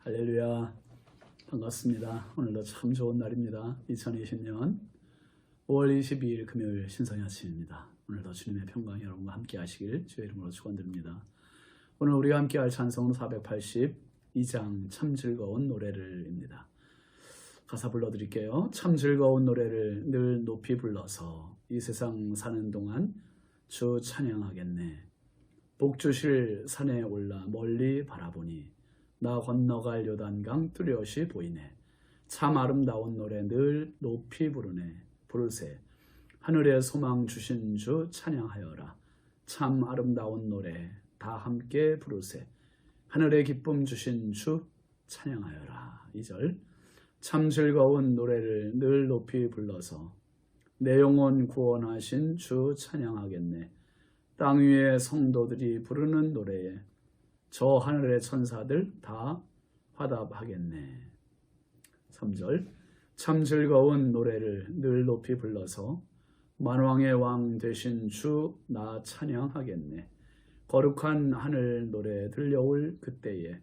할렐루야, 반갑습니다. 오늘도 참 좋은 날입니다. 2020년 5월 22일 금요일 신성의 아침입니다. 오늘도 주님의 평강이 여러분과 함께 하시길 주의 이름으로 축원드립니다. 오늘 우리가 함께 할 찬송은 482장 참 즐거운 노래를입니다. 가사 불러드릴게요. 참 즐거운 노래를 늘 높이 불러서 이 세상 사는 동안 주 찬양하겠네. 복 주실 산에 올라 멀리 바라보니 나 건너갈 요단강 뚜렷이 보이네. 참 아름다운 노래 늘 높이 부르세. 하늘에 소망 주신 주 찬양하여라. 참 아름다운 노래 다 함께 부르세. 하늘에 기쁨 주신 주 찬양하여라. 2절 참 즐거운 노래를 늘 높이 불러서 내 영혼 구원하신 주 찬양하겠네. 땅 위의 성도들이 부르는 노래에 저 하늘의 천사들 다 화답하겠네. 3절 참 즐거운 노래를 늘 높이 불러서 만왕의 왕 되신 주 나 찬양하겠네. 거룩한 하늘 노래 들려올 그때에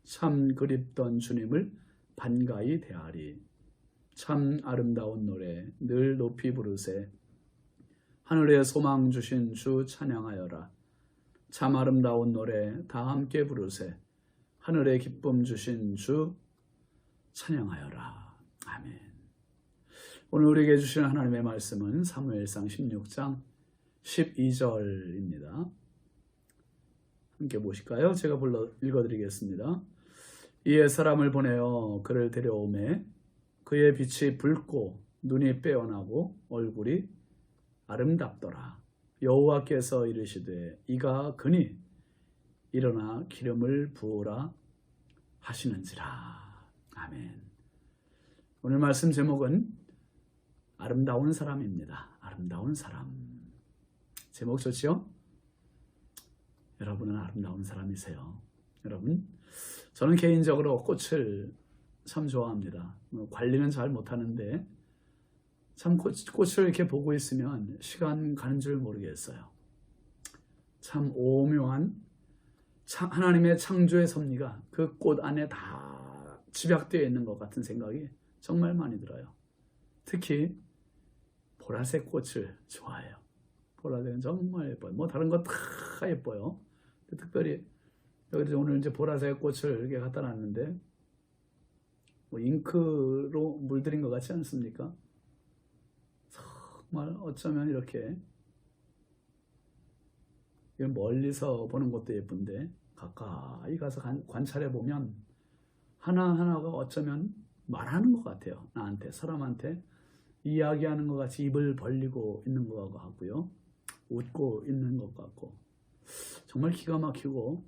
참 그립던 주님을 반가이 대하리. 참 아름다운 노래 늘 높이 부르세. 하늘에 소망 주신 주 찬양하여라. 참 아름다운 노래 다 함께 부르세. 하늘에 기쁨 주신 주 찬양하여라. 아멘. 오늘 우리에게 주신 하나님의 말씀은 사무엘상 16장 12절입니다. 함께 보실까요? 제가 읽어드리겠습니다. 이에 사람을 보내어 그를 데려오매 그의 빛이 붉고 눈이 빼어나고 얼굴이 아름답더라. 여호와께서 이르시되 이가 그니 일어나 기름을 부으라 하시는지라. 아멘. 오늘 말씀 제목은 아름다운 사람입니다. 아름다운 사람. 제목 좋지요? 여러분은 아름다운 사람이세요. 여러분, 저는 개인적으로 꽃을 참 좋아합니다. 관리는 잘 못하는데 참 꽃을 이렇게 보고 있으면 시간 가는 줄 모르겠어요. 참 오묘한 하나님의 창조의 섭리가 그 꽃 안에 다 집약되어 있는 것 같은 생각이 정말 많이 들어요. 특히 보라색 꽃을 좋아해요. 보라색은 정말 예뻐요. 뭐 다른 거 다 예뻐요. 특별히 여기 오늘 이제 보라색 꽃을 이렇게 갖다 놨는데 뭐 잉크로 물들인 것 같지 않습니까? 정말 어쩌면 이렇게 멀리서 보는 것도 예쁜데 가까이 가서 관찰해 보면 하나하나가 어쩌면 말하는 것 같아요. 나한테, 사람한테 이야기하는 것 같이 입을 벌리고 있는 것 같고요. 웃고 있는 것 같고 정말 기가 막히고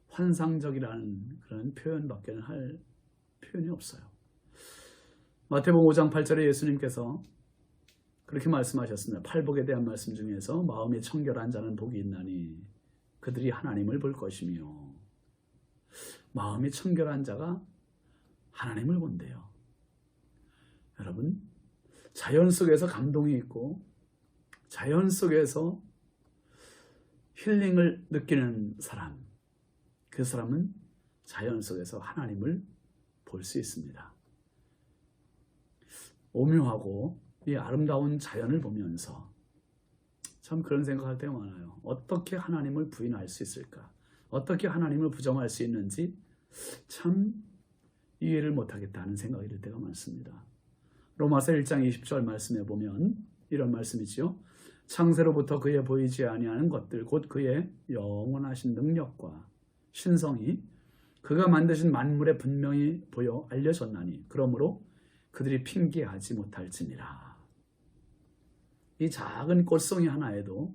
환상적이라는 그런 표현밖에 할 표현이 없어요. 마태복음 5장 8절에 예수님께서 그렇게 말씀하셨습니다. 팔복에 대한 말씀 중에서 마음이 청결한 자는 복이 있나니 그들이 하나님을 볼 것이며. 마음이 청결한 자가 하나님을 본대요. 여러분, 자연 속에서 감동이 있고 자연 속에서 힐링을 느끼는 사람, 그 사람은 자연 속에서 하나님을 볼 수 있습니다. 오묘하고 이 아름다운 자연을 보면서 참 그런 생각할 때가 많아요. 어떻게 하나님을 부인할 수 있을까? 어떻게 하나님을 부정할 수 있는지 참 이해를 못하겠다는 생각이 들 때가 많습니다. 로마서 1장 20절 말씀에 보면 이런 말씀이지요. 창세로부터 그의 보이지 아니하는 것들 곧 그의 영원하신 능력과 신성이 그가 만드신 만물에 분명히 보여 알려졌나니 그러므로 그들이 핑계하지 못할지니라. 이 작은 꽃송이 하나에도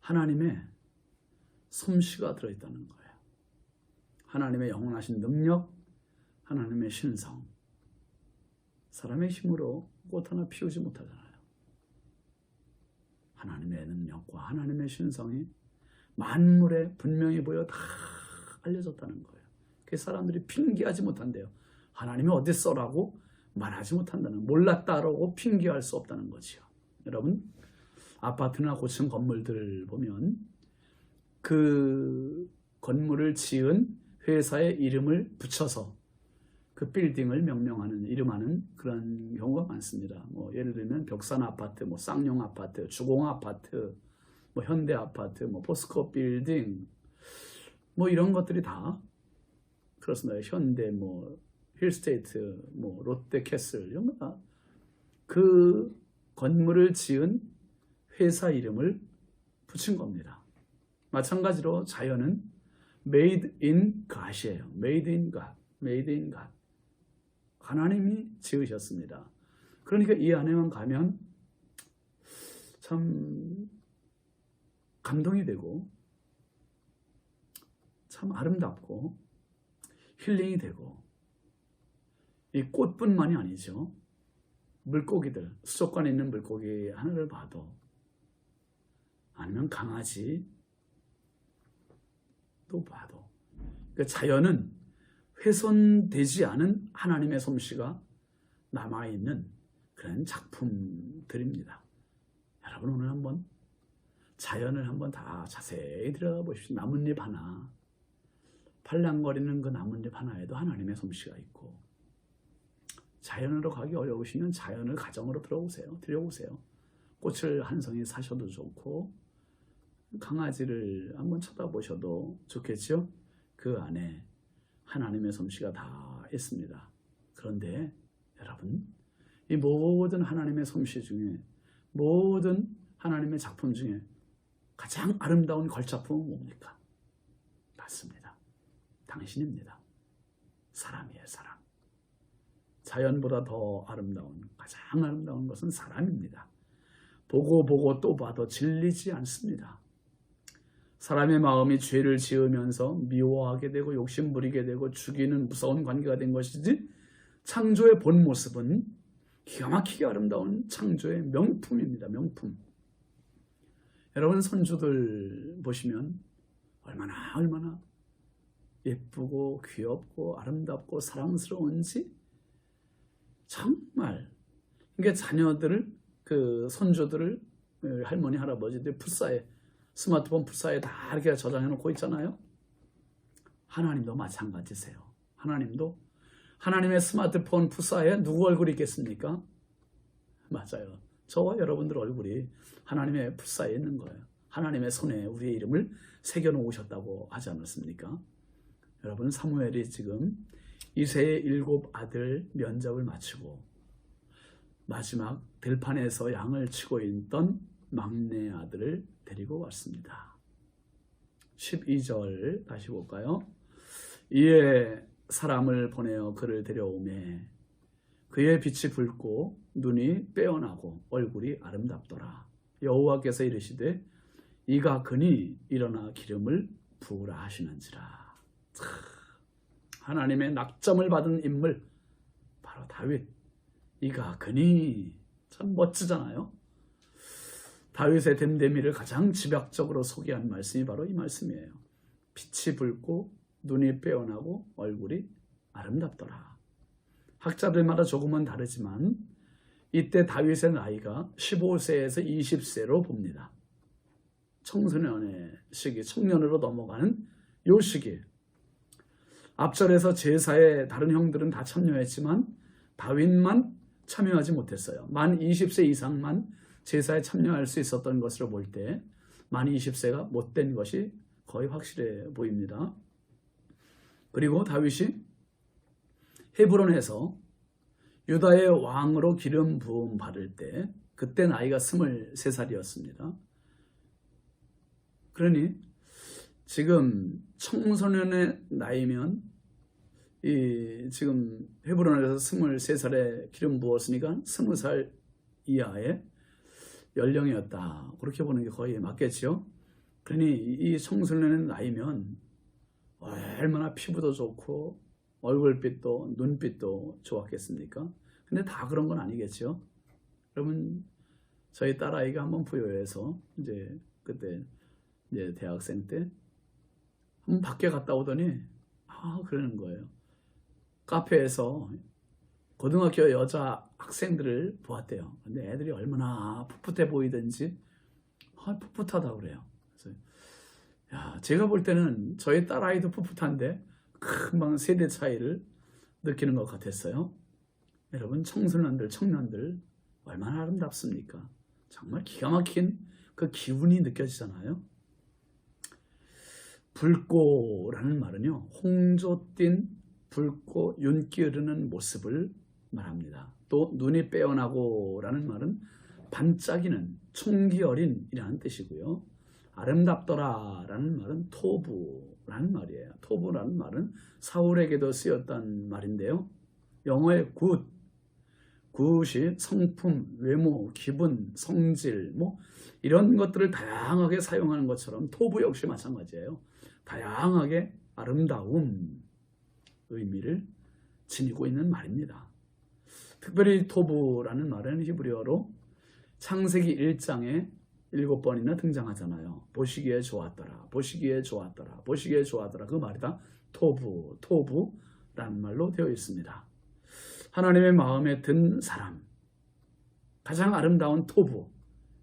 하나님의 솜씨가 들어있다는 거예요. 하나님의 영원하신 능력, 하나님의 신성. 사람의 힘으로 꽃 하나 피우지 못하잖아요. 하나님의 능력과 하나님의 신성이 만물에 분명히 보여 다 알려졌다는 거예요. 그래서 사람들이 핑계하지 못한대요. 하나님이 어디 있어라고 말하지 못한다는, 몰랐다라고 핑계할 수 없다는 거지요. 여러분, 아파트나 고층 건물들 보면 그 건물을 지은 회사의 이름을 붙여서 그 빌딩을 명명하는 이름하는 그런 경우가 많습니다. 뭐 예를 들면 벽산 아파트, 뭐 쌍용 아파트, 주공 아파트, 뭐 현대 아파트, 뭐 포스코 빌딩, 뭐 이런 것들이 다 그렇습니다. 현대, 뭐 힐스테이트, 뭐 롯데 캐슬 이런 거 다 그 건물을 지은 회사 이름을 붙인 겁니다. 마찬가지로 자연은 made in God이에요. made in God, made in God. 하나님이 지으셨습니다. 그러니까 이 안에만 가면 참 감동이 되고 참 아름답고 힐링이 되고, 이 꽃뿐만이 아니죠. 물고기들, 수족관에 있는 물고기 하나를 봐도, 아니면 강아지 또 봐도, 그러니까 자연은 훼손되지 않은 하나님의 솜씨가 남아있는 그런 작품들입니다. 여러분 오늘 한번 자연을 한번 다 자세히 들여다보십시오. 나뭇잎 하나, 팔랑거리는 그 나뭇잎 하나에도 하나님의 솜씨가 있고, 자연으로 가기 어려우시면 자연을 가정으로 들여오세요. 꽃을 한 송이 사셔도 좋고 강아지를 한번 쳐다보셔도 좋겠죠. 그 안에 하나님의 솜씨가 다 있습니다. 그런데 여러분, 이 모든 하나님의 솜씨 중에, 모든 하나님의 작품 중에 가장 아름다운 걸작품은 뭡니까? 맞습니다. 당신입니다. 사람이에요, 사람. 자연보다 더 아름다운, 가장 아름다운 것은 사람입니다. 보고 또 봐도 질리지 않습니다. 사람의 마음이 죄를 지으면서 미워하게 되고 욕심부리게 되고 죽이는 무서운 관계가 된 것이지, 창조의 본 모습은 기가 막히게 아름다운 창조의 명품입니다. 명품. 여러분 선조들 보시면 얼마나 예쁘고 귀엽고 아름답고 사랑스러운지, 정말. 그러니까 자녀들을, 그 손주들을 할머니 할아버지들 풋사에, 스마트폰 풋사에 다 이렇게 저장해 놓고 있잖아요. 하나님도 마찬가지세요. 하나님도 하나님의 스마트폰 풋사에 누구 얼굴이 있겠습니까? 맞아요. 저와 여러분들 얼굴이 하나님의 풋사에 있는 거예요. 하나님의 손에 우리의 이름을 새겨 놓으셨다고 하지 않았습니까? 여러분, 사무엘이 지금 이새의 7 아들 면접을 마치고 마지막 들판에서 양을 치고 있던 막내 아들을 데리고 왔습니다. 12절 다시 볼까요? 이에 사람을 보내어 그를 데려오매 그의 빛이 붉고 눈이 빼어나고 얼굴이 아름답더라. 여호와께서 이르시되 이가 그니 일어나 기름을 부으라 하시는지라. 하나님의 낙점을 받은 인물, 바로 다윗. 이가 그니, 참 멋지잖아요. 다윗의 됨됨이를 가장 집약적으로 소개한 말씀이 바로 이 말씀이에요. 빛이 붉고 눈이 빼어나고 얼굴이 아름답더라. 학자들마다 조금은 다르지만 이때 다윗의 나이가 15세에서 20세로 봅니다. 청소년의 시기, 청년으로 넘어가는 요 시기. 앞절에서 제사에 다른 형들은 다 참여했지만 다윗만 참여하지 못했어요. 만 20세 이상만 제사에 참여할 수 있었던 것으로 볼 때 만 20세가 못된 것이 거의 확실해 보입니다. 그리고 다윗이 헤브론에서 유다의 왕으로 기름 부음 받을 때 그때 나이가 23살이었습니다. 그러니 지금 청소년의 나이면 지금 헤브론에서 23살에 기름 부었으니까 20살 이하의 연령이었다. 그렇게 보는 게 거의 맞겠죠. 그러니 이 청소년의 나이면 얼마나 피부도 좋고 얼굴빛도 눈빛도 좋았겠습니까? 근데 다 그런 건 아니겠죠. 여러분, 저희 딸아이가 한번 부여해서 그때 대학생 때 한번 밖에 갔다 오더니 그러는 거예요. 카페에서 고등학교 여자 학생들을 보았대요. 근데 애들이 얼마나 풋풋해 보이든지 풋풋하다고 그래요. 그래서 제가 볼 때는 저희 딸아이도 풋풋한데 금방 세대 차이를 느끼는 것 같았어요. 여러분, 청소년들, 청년들 얼마나 아름답습니까? 정말 기가 막힌 그 기운이 느껴지잖아요. 붉고라는 말은요, 홍조 띈 붉고 윤기 흐르는 모습을 말합니다. 또 눈이 빼어나고라는 말은 반짝이는 총기 어린이라는 뜻이고요. 아름답더라라는 말은 토부라는 말이에요. 토부라는 말은 사울에게도 쓰였단 말인데요. 영어의 굿이 성품, 외모, 기분, 성질 이런 것들을 다양하게 사용하는 것처럼 토부 역시 마찬가지예요. 다양하게 아름다움 의미를 지니고 있는 말입니다. 특별히 토부라는 말은 히브리어로 창세기 1장에 7번이나 등장하잖아요. 보시기에 좋았더라, 보시기에 좋았더라, 보시기에 좋았더라. 그 말이 다 토부라는 말로 되어 있습니다. 하나님의 마음에 든 사람, 가장 아름다운 토부,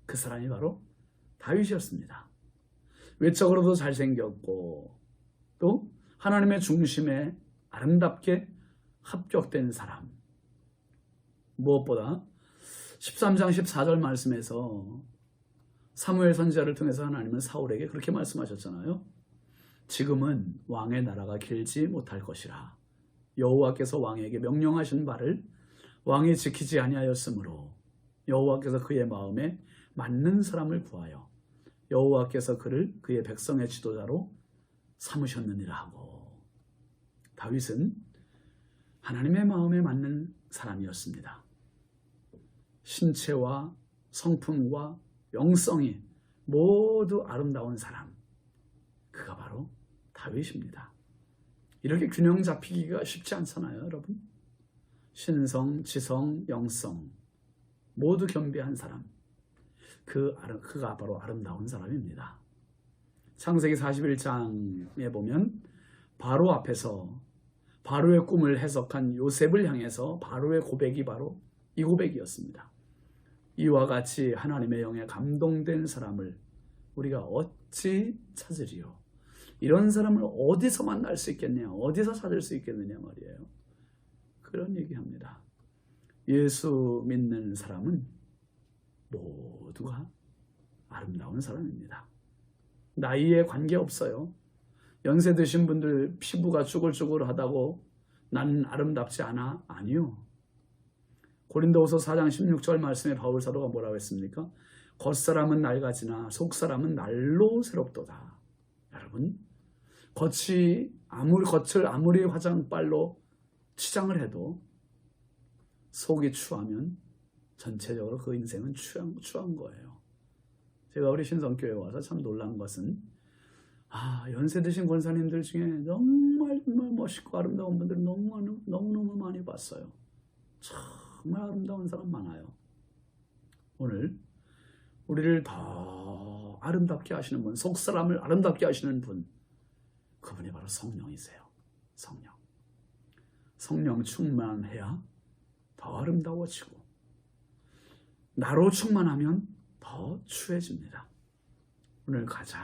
그 사람이 바로 다윗이었습니다. 외적으로도 잘생겼고 또 하나님의 중심에 아름답게 합격된 사람. 무엇보다 13장 14절 말씀에서 사무엘 선지자를 통해서 하나님은 사울에게 그렇게 말씀하셨잖아요. 지금은 왕의 나라가 길지 못할 것이라. 여호와께서 왕에게 명령하신 바를 왕이 지키지 아니하였으므로 여호와께서 그의 마음에 맞는 사람을 구하여 여호와께서 그를 그의 백성의 지도자로 삼으셨느니라 하고, 다윗은 하나님의 마음에 맞는 사람이었습니다. 신체와 성품과 영성이 모두 아름다운 사람, 그가 바로 다윗입니다. 이렇게 균형 잡히기가 쉽지 않잖아요, 여러분. 신성, 지성, 영성 모두 겸비한 사람, 그가 바로 아름다운 사람입니다. 창세기 41장에 보면 바로 앞에서 바로의 꿈을 해석한 요셉을 향해서 바로의 고백이 바로 이 고백이었습니다. 이와 같이 하나님의 영에 감동된 사람을 우리가 어찌 찾으리요? 이런 사람을 어디서 만날 수 있겠냐? 어디서 찾을 수 있겠느냐 말이에요. 그런 얘기합니다. 예수 믿는 사람은 모두가 아름다운 사람입니다. 나이에 관계없어요. 연세 드신 분들 피부가 쭈글쭈글하다고 나는 아름답지 않아? 아니요. 고린도후서 4장 16절 말씀에 바울 사도가 뭐라고 했습니까? 겉사람은 낡아지나 속사람은 날로 새롭도다. 여러분, 겉을 아무리 화장빨로 치장을 해도 속이 추하면 전체적으로 그 인생은 추한 거예요. 제가 우리 신성교회에 와서 참 놀란 것은 연세 드신 권사님들 중에 정말 멋있고 아름다운 분들 너무너무 많이 봤어요. 정말 아름다운 사람 많아요. 오늘 우리를 더 아름답게 하시는 분, 속사람을 아름답게 하시는 분, 그분이 바로 성령이세요. 성령 충만해야 더 아름다워지고, 나로 충만하면 더 추해집니다. 오늘 가장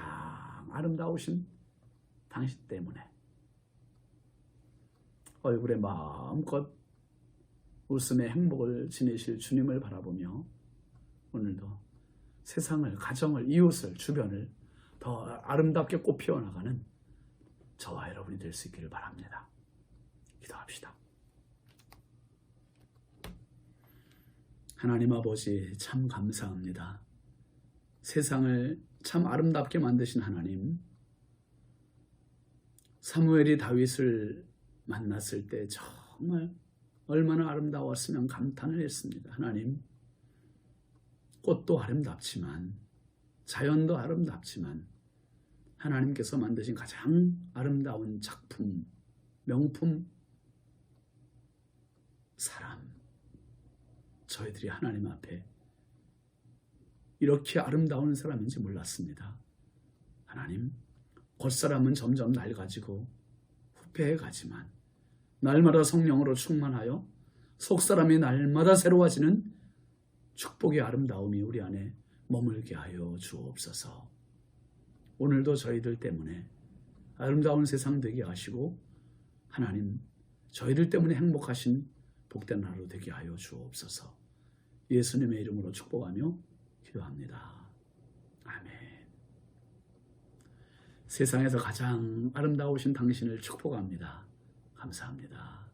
아름다우신 당신 때문에 얼굴에 마음껏 웃음의 행복을 지내실 주님을 바라보며 오늘도 세상을, 가정을, 이웃을, 주변을 더 아름답게 꽃 피워나가는 저와 여러분이 될 수 있기를 바랍니다. 기도합시다. 하나님 아버지, 참 감사합니다. 세상을 참 아름답게 만드신 하나님, 사무엘이 다윗을 만났을 때 정말 얼마나 아름다웠으면 감탄을 했습니다. 하나님, 꽃도 아름답지만, 자연도 아름답지만, 하나님께서 만드신 가장 아름다운 작품, 명품, 사람, 저희들이 하나님 앞에 이렇게 아름다운 사람인지 몰랐습니다. 하나님, 겉사람은 점점 낡아지고 후패해가지만 날마다 성령으로 충만하여 속사람이 날마다 새로워지는 축복의 아름다움이 우리 안에 머물게 하여 주옵소서. 오늘도 저희들 때문에 아름다운 세상 되게 하시고 하나님, 저희들 때문에 행복하신 복된 하루 되게 하여 주옵소서. 예수님의 이름으로 축복하며 기도합니다. 아멘. 세상에서 가장 아름다우신 당신을 축복합니다. 감사합니다.